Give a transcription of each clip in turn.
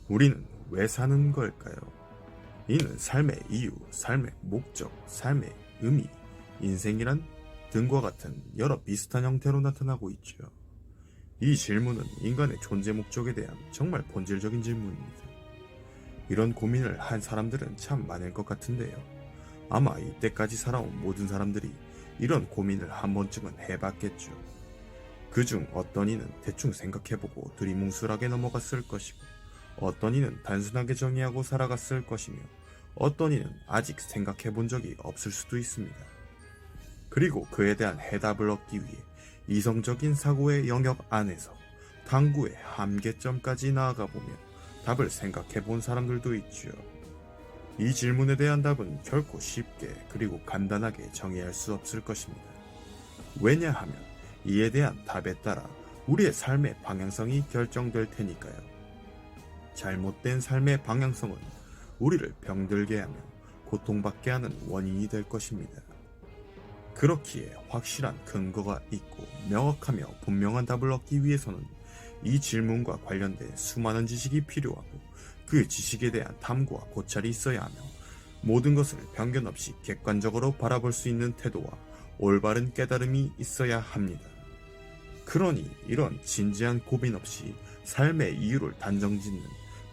우리는 왜 사는 걸까요? 이는 삶의 이유, 삶의 목적, 삶의 의미, 인생이란 등과 같은 여러 비슷한 형태로 나타나고 있죠. 이 질문은 인간의 존재 목적에 대한 정말 본질적인 질문입니다. 이런 고민을 한 사람들은 참 많을 것 같은데요. 아마 이때까지 살아온 모든 사람들이 이런 고민을 한 번쯤은 해봤겠죠. 그중 어떤 이는 대충 생각해보고 두리뭉술하게 넘어갔을 것이고, 어떤 이는 단순하게 정의하고 살아갔을 것이며, 어떤 이는 아직 생각해본 적이 없을 수도 있습니다. 그리고 그에 대한 해답을 얻기 위해 이성적인 사고의 영역 안에서 탐구의 한계점까지 나아가 보며 답을 생각해 본 사람들도 있죠. 이 질문에 대한 답은 결코 쉽게 그리고 간단하게 정의할 수 없을 것입니다. 왜냐하면 이에 대한 답에 따라 우리의 삶의 방향성이 결정될 테니까요. 잘못된 삶의 방향성은 우리를 병들게 하며 고통받게 하는 원인이 될 것입니다. 그렇기에 확실한 근거가 있고 명확하며 분명한 답을 얻기 위해서는 이 질문과 관련된 수많은 지식이 필요하고, 그 지식에 대한 탐구와 고찰이 있어야 하며, 모든 것을 편견 없이 객관적으로 바라볼 수 있는 태도와 올바른 깨달음이 있어야 합니다. 그러니 이런 진지한 고민 없이 삶의 이유를 단정짓는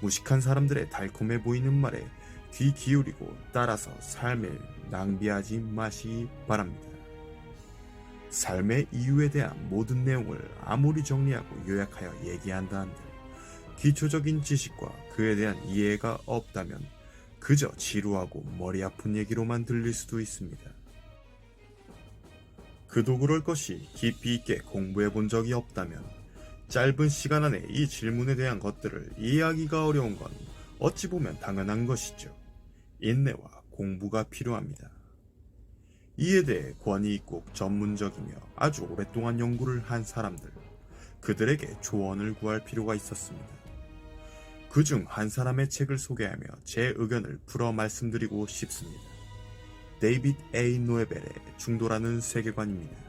무식한 사람들의 달콤해 보이는 말에 귀 기울이고 따라서 삶을 낭비하지 마시기 바랍니다. 삶의 이유에 대한 모든 내용을 아무리 정리하고 요약하여 얘기한다 한들 기초적인 지식과 그에 대한 이해가 없다면 그저 지루하고 머리 아픈 얘기로만 들릴 수도 있습니다. 그도 그럴 것이 깊이 있게 공부해 본 적이 없다면 짧은 시간 안에 이 질문에 대한 것들을 이해하기가 어려운 건 어찌 보면 당연한 것이죠. 인내와 공부가 필요합니다. 이에 대해 권위 있고 전문적이며 아주 오랫동안 연구를 한 사람들, 그들에게 조언을 구할 필요가 있었습니다. 그중 한 사람의 책을 소개하며 제 의견을 풀어 말씀드리고 싶습니다. 데이빗 A. 노에벨의 중도라는 세계관입니다.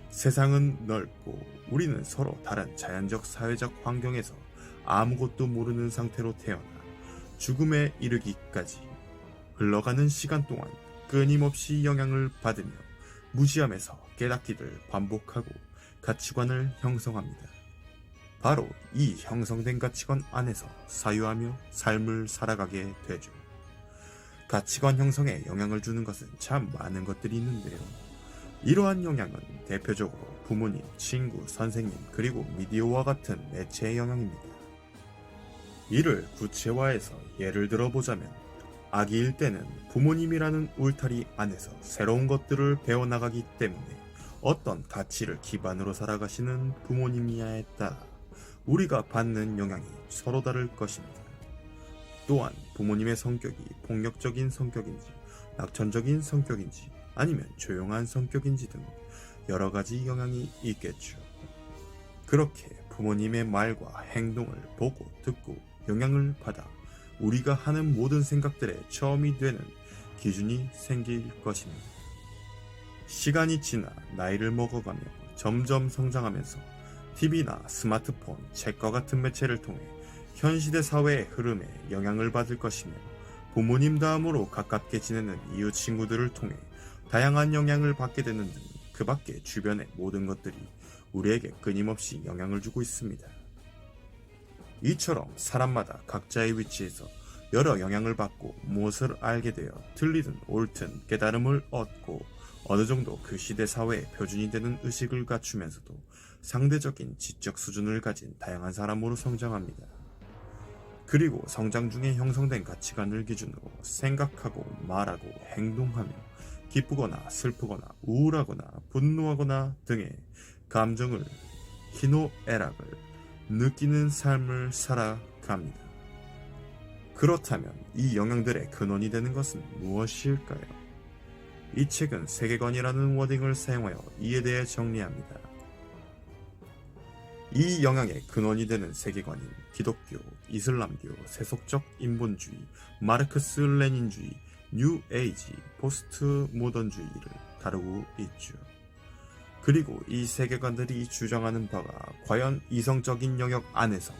세상은 넓고 우리는 서로 다른 자연적 사회적 환경에서 아무것도 모르는 상태로 태어나 죽음에 이르기까지 흘러가는 시간 동안 끊임없이 영향을 받으며 무지함에서 깨닫기를 반복하고 가치관을 형성합니다. 바로 이 형성된 가치관 안에서 사유하며 삶을 살아가게 되죠. 가치관 형성에 영향을 주는 것은 참 많은 것들이 있는데요. 이러한 영향은 대표적으로 부모님, 친구, 선생님, 그리고 미디어와 같은 매체의 영향입니다. 이를 구체화해서 예를 들어보자면, 아기일 때는 부모님이라는 울타리 안에서 새로운 것들을 배워나가기 때문에 어떤 가치를 기반으로 살아가시는 부모님이냐에 따라 우리가 받는 영향이 서로 다를 것입니다. 또한 부모님의 성격이 폭력적인 성격인지, 낙천적인 성격인지, 아니면 조용한 성격인지 등 여러 가지 영향이 있겠죠. 그렇게 부모님의 말과 행동을 보고 듣고 영향을 받아 우리가 하는 모든 생각들의 처음이 되는 기준이 생길 것입니다. 시간이 지나 나이를 먹어가며 점점 성장하면서 TV나 스마트폰, 책과 같은 매체를 통해 현시대 사회의 흐름에 영향을 받을 것이며, 부모님 다음으로 가깝게 지내는 이웃 친구들을 통해 다양한 영향을 받게 되는 등 그 밖의 주변의 모든 것들이 우리에게 끊임없이 영향을 주고 있습니다. 이처럼 사람마다 각자의 위치에서 여러 영향을 받고 무엇을 알게 되어 틀리든 옳든 깨달음을 얻고 어느 정도 그 시대 사회의 표준이 되는 의식을 갖추면서도 상대적인 지적 수준을 가진 다양한 사람으로 성장합니다. 그리고 성장 중에 형성된 가치관을 기준으로 생각하고 말하고 행동하며 기쁘거나 슬프거나 우울하거나 분노하거나 등의 감정을 희노애락을 느끼는 삶을 살아갑니다. 그렇다면 이 영향들의 근원이 되는 것은 무엇일까요? 이 책은 세계관이라는 워딩을 사용하여 이에 대해 정리합니다. 이 영향의 근원이 되는 세계관인 기독교, 이슬람교, 세속적 인본주의, 마르크스 레닌주의, 뉴 에이지, 포스트 모던주의를 다루고 있죠. 그리고 이 세계관들이 주장하는 바가 과연 이성적인 영역 안에서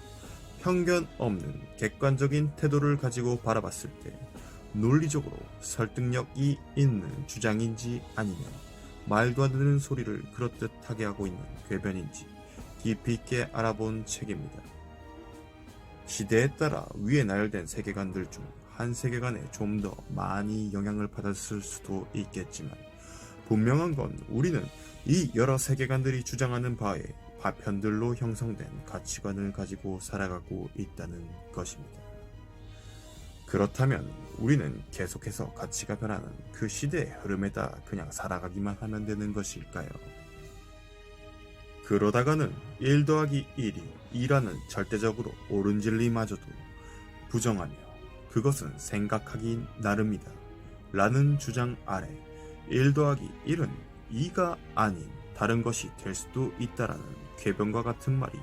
편견 없는 객관적인 태도를 가지고 바라봤을 때 논리적으로 설득력이 있는 주장인지 아니면 말도 안 되는 소리를 그렇듯하게 하고 있는 궤변인지 깊이 있게 알아본 책입니다. 시대에 따라 위에 나열된 세계관들 중 한 세계관에 좀 더 많이 영향을 받았을 수도 있겠지만 분명한 건 우리는 이 여러 세계관들이 주장하는 바에 파편들로 형성된 가치관을 가지고 살아가고 있다는 것입니다. 그렇다면 우리는 계속해서 가치가 변하는 그 시대의 흐름에 따라 그냥 살아가기만 하면 되는 것일까요? 그러다가는 1 더하기 1이 2라는 절대적으로 옳은 진리마저도 부정하며 그것은 생각하기 나름이다 라는 주장 아래 1 더하기 1은 2가 아닌 다른 것이 될 수도 있다라는 궤변과 같은 말이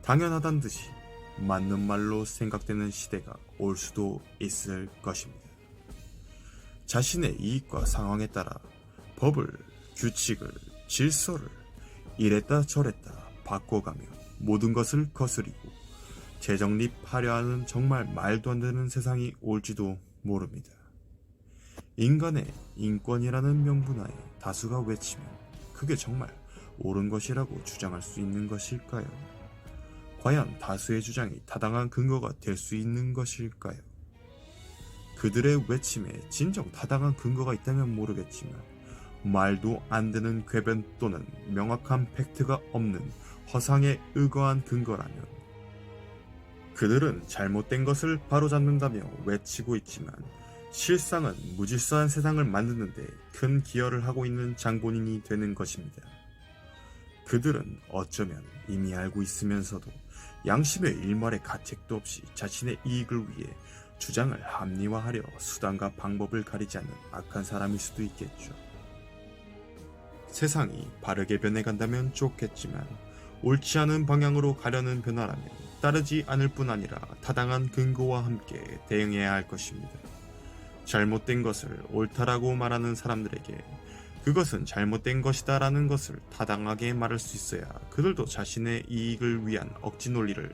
당연하단 듯이 맞는 말로 생각되는 시대가 올 수도 있을 것입니다. 자신의 이익과 상황에 따라 법을, 규칙을, 질서를 이랬다 저랬다 바꿔가며 모든 것을 거스리고 재정립하려 하는 정말 말도 안 되는 세상이 올지도 모릅니다. 인간의 인권이라는 명분하에 다수가 외치면 그게 정말 옳은 것이라고 주장할 수 있는 것일까요? 과연 다수의 주장이 타당한 근거가 될 수 있는 것일까요? 그들의 외침에 진정 타당한 근거가 있다면 모르겠지만 말도 안 되는 궤변 또는 명확한 팩트가 없는 허상에 의거한 근거라면 그들은 잘못된 것을 바로잡는다며 외치고 있지만 실상은 무질서한 세상을 만드는 데 큰 기여를 하고 있는 장본인이 되는 것입니다. 그들은 어쩌면 이미 알고 있으면서도 양심의 일말의 가책도 없이 자신의 이익을 위해 주장을 합리화하려 수단과 방법을 가리지 않는 악한 사람일 수도 있겠죠. 세상이 바르게 변해간다면 좋겠지만 옳지 않은 방향으로 가려는 변화라면 따르지 않을 뿐 아니라 타당한 근거와 함께 대응해야 할 것입니다. 잘못된 것을 옳다라고 말하는 사람들에게 그것은 잘못된 것이다 라는 것을 타당하게 말할 수 있어야 그들도 자신의 이익을 위한 억지 논리를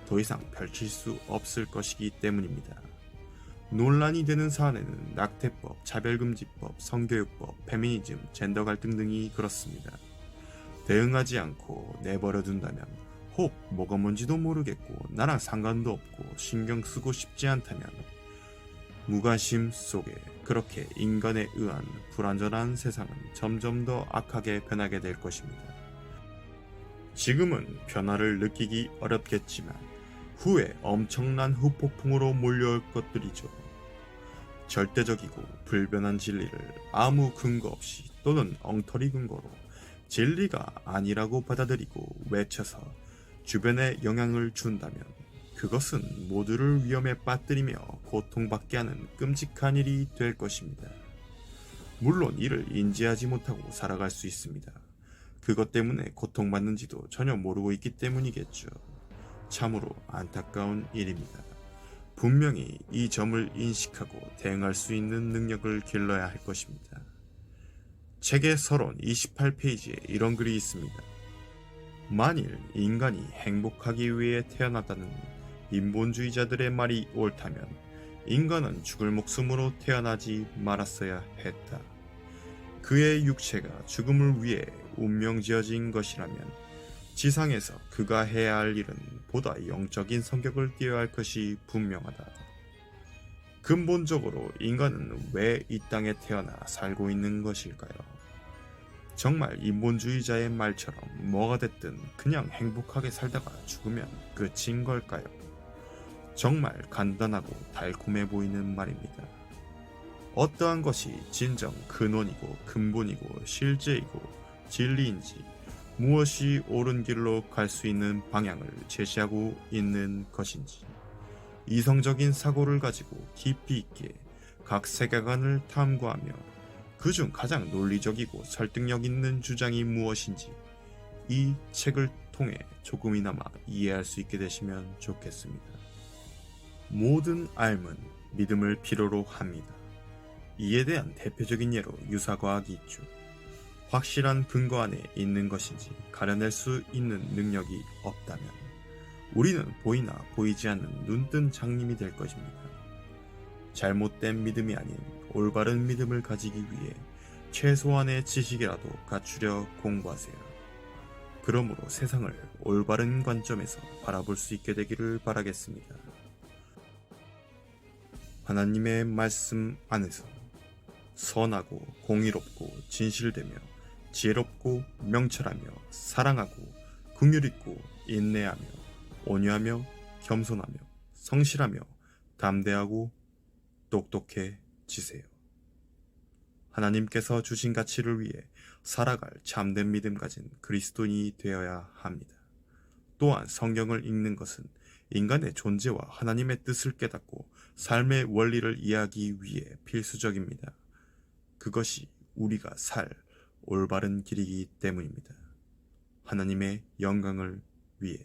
더 이상 펼칠 수 없을 것이기 때문입니다. 논란이 되는 사안에는 낙태법, 차별금지법, 성교육법, 페미니즘, 젠더 갈등 등이 그렇습니다. 대응하지 않고 내버려 둔다면 혹 뭐가 뭔지도 모르겠고 나랑 상관도 없고 신경 쓰고 싶지 않다면 무관심 속에 그렇게 인간에 의한 불완전한 세상은 점점 더 악하게 변하게 될 것입니다. 지금은 변화를 느끼기 어렵겠지만 후에 엄청난 후폭풍으로 몰려올 것들이죠. 절대적이고 불변한 진리를 아무 근거 없이 또는 엉터리 근거로 진리가 아니라고 받아들이고 외쳐서 주변에 영향을 준다면 그것은 모두를 위험에 빠뜨리며 고통받게 하는 끔찍한 일이 될 것입니다. 물론 이를 인지하지 못하고 살아갈 수 있습니다. 그것 때문에 고통받는지도 전혀 모르고 있기 때문이겠죠. 참으로 안타까운 일입니다. 분명히 이 점을 인식하고 대응할 수 있는 능력을 길러야 할 것입니다. 책의 서론 28페이지에 이런 글이 있습니다. 만일 인간이 행복하기 위해 태어났다는 인본주의자들의 말이 옳다면 인간은 죽을 목숨으로 태어나지 말았어야 했다. 그의 육체가 죽음을 위해 운명지어진 것이라면 지상에서 그가 해야 할 일은 보다 영적인 성격을 띄어야 할 것이 분명하다. 근본적으로 인간은 왜 이 땅에 태어나 살고 있는 것일까요? 정말 인본주의자의 말처럼 뭐가 됐든 그냥 행복하게 살다가 죽으면 끝인 걸까요? 정말 간단하고 달콤해 보이는 말입니다. 어떠한 것이 진정 근원이고 근본이고 실제이고 진리인지 무엇이 옳은 길로 갈 수 있는 방향을 제시하고 있는 것인지 이성적인 사고를 가지고 깊이 있게 각 세계관을 탐구하며 그중 가장 논리적이고 설득력 있는 주장이 무엇인지 이 책을 통해 조금이나마 이해할 수 있게 되시면 좋겠습니다. 모든 알은 믿음을 필요로 합니다. 이에 대한 대표적인 예로 유사과학이 있죠. 확실한 근거 안에 있는 것인지 가려낼 수 있는 능력이 없다면 우리는 보이나 보이지 않는 눈뜬 장님이 될 것입니다. 잘못된 믿음이 아닌 올바른 믿음을 가지기 위해 최소한의 지식이라도 갖추려 공부하세요. 그러므로 세상을 올바른 관점에서 바라볼 수 있게 되기를 바라겠습니다. 하나님의 말씀 안에서 선하고 공의롭고 진실되며 지혜롭고 명철하며 사랑하고 긍휼있고 인내하며 온유하며 겸손하며 성실하며 담대하고 똑똑해지세요. 하나님께서 주신 가치를 위해 살아갈 참된 믿음 가진 그리스도인이 되어야 합니다. 또한 성경을 읽는 것은 인간의 존재와 하나님의 뜻을 깨닫고 삶의 원리를 이해하기 위해 필수적입니다. 그것이 우리가 살 올바른 길이기 때문입니다. 하나님의 영광을 위해.